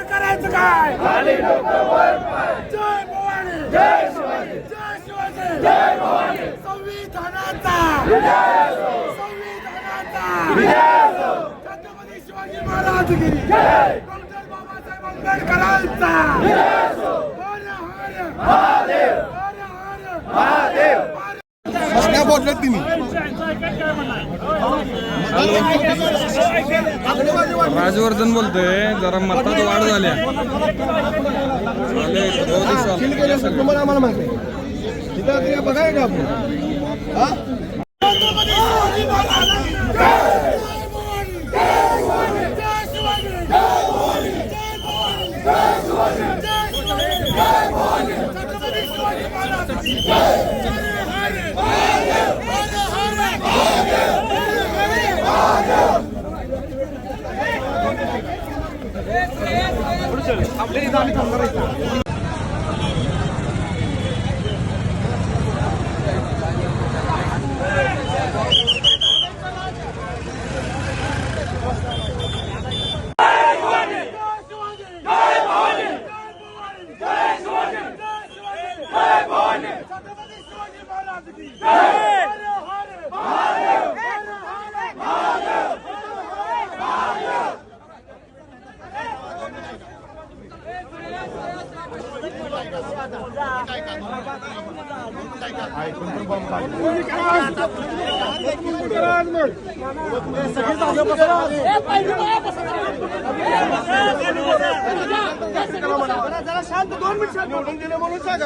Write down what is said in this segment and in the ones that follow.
करायचं काय? जय भवानी, जय शिवाजी, जय शिवाजी, जय भवानी. संविधानाचा छत्रपती शिवाजी महाराज की जय. डॉक्टर बाबासाहेब आंबेडकरांचा हर हर महादेव, हर हर महादेव. काय बोलले तुम्ही? राजवर्धन बोलतोय, जरा मतात वाढ झाल्या. तुम्हाला आम्हाला माहिती तिथं बघाय का आपण? जरा शांत 2 मिनिट निवडून दिले म्हणून सांगा.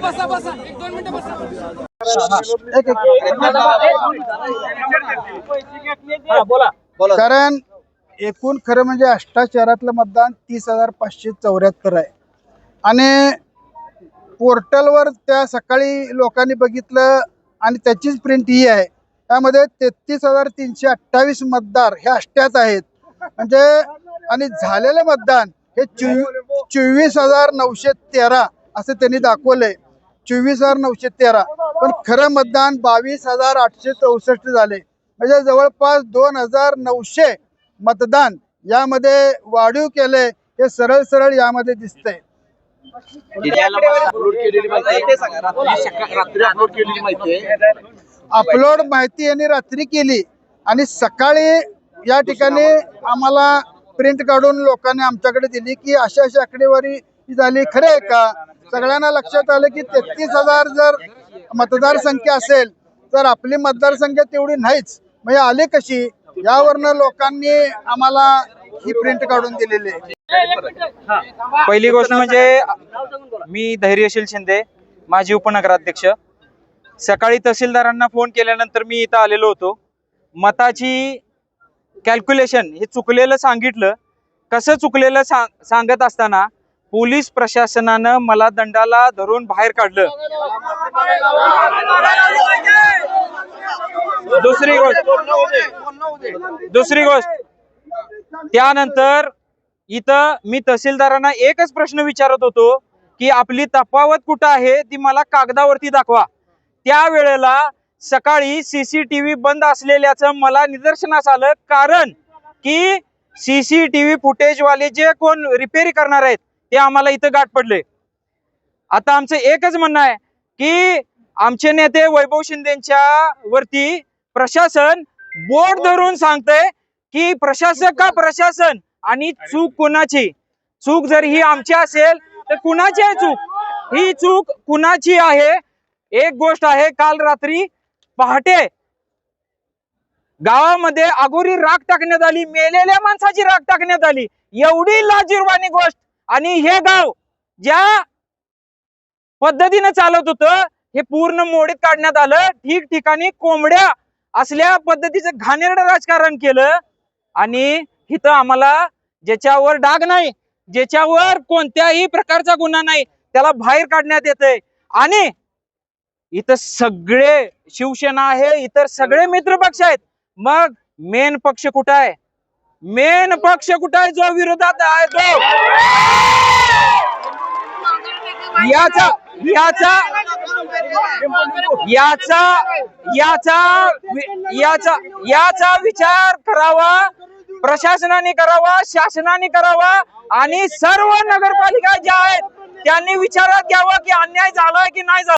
बसा बसा 1-2 मिनिटं बसा. कारण एकूण खरं म्हणजे आष्टा शहरातलं मतदान 30,574 आहे आणि पोर्टलवर त्या सकाळी लोकांनी बघितलं आणि त्याचीच प्रिंट ही आहे. त्यामध्ये 33,328 मतदार हे आष्ट्यात आहेत म्हणजे आणि झालेले मतदान हे 24,913 असं त्यांनी दाखवलंय. 24,913 पण खरं मतदान 22,864 झाले म्हणजे जवळपास 2,900 मतदान यामध्ये वाढीव केले. हे सरळ सरळ यामध्ये दिसतंय. अपलोड माहिती यांनी रात्री केली आणि सकाळी या ठिकाणी आम्हाला प्रिंट काढून लोकांनी आमच्याकडे दिली की अशा अशा आकडेवारी झाली. खरे आहे का? सगळ्यांना लक्षात आलं की 33,000 जर मतदारसंख्या असेल तर आपली मतदारसंख्या तेवढी नाहीच. म्हणजे आले कशी? यावरनं लोकांनी आम्हाला ही प्रिंट काढून दिलेली आहे. पहिली गोष्ट म्हणजे मी धैर्यशील शिंदे, माजी उपनगराध्यक्ष. सकाळी तहसीलदारांना फोन केल्यानंतर मी इथं आलेलो होतो. मताची कॅल्क्युलेशन हे चुकलेलं सांगितलं. कसं चुकलेलं सांगत असताना पोलीस प्रशासनानं मला दंडाला धरून बाहेर काढलं. दुसरी गोष्ट त्यानंतर इथं मी तहसीलदारांना एकच प्रश्न विचारत होतो की आपली तफावत कुठं आहे ती मला कागदावरती दाखवा. त्यावेळेला सकाळी CCTV बंद असलेल्याचं मला निदर्शनास आलं. कारण की CCTV फुटेज वाले जे कोण रिपेअरी करणार आहेत ते आम्हाला इथं गाठ पडले. आता आमचं एकच म्हणणं आहे की आमचे नेते वैभव शिंदेच्या वरती प्रशासन बोट धरून सांगतंय की प्रशासक का प्रशासन आणि चूक कुणाची. चूक जर ही आमची असेल तर कुणाची आहे चूक? ही चूक कुणाची आहे? एक गोष्ट आहे, काल रात्री पहाटे गावामध्ये अगोरी राख टाकण्यात आली, मेलेल्या माणसाची राख टाकण्यात आली. एवढी लाजिरवाणी गोष्ट. आणि हे गाव ज्या पद्धतीने चालत होतं हे पूर्ण मोडीत काढण्यात आलं. ठिकठिकाणी कोंबड्या असल्या पद्धतीचं घाणेरडं राजकारण केलं आणि इथं आम्हाला ज्याच्यावर डाग नाही, ज्याच्यावर कोणत्याही प्रकारचा गुन्हा नाही, त्याला बाहेर काढण्यात येतंय. आणि इथं सगळे शिवसेना आहे, इतर सगळे मित्र पक्ष आहेत. मग मेन पक्ष कुठं आहे? मेन पक्ष कुठं आहे जो विरोधात आहे? तो याचा याचा याचा याचा याचा याचा विचार करावा, प्रशासनाने करावा, शासनाने करावा आणि सर्व नगरपालिका ज्या आहेत त्यांनी विचारात घ्यावं की अन्याय झालाय की नाही झाला.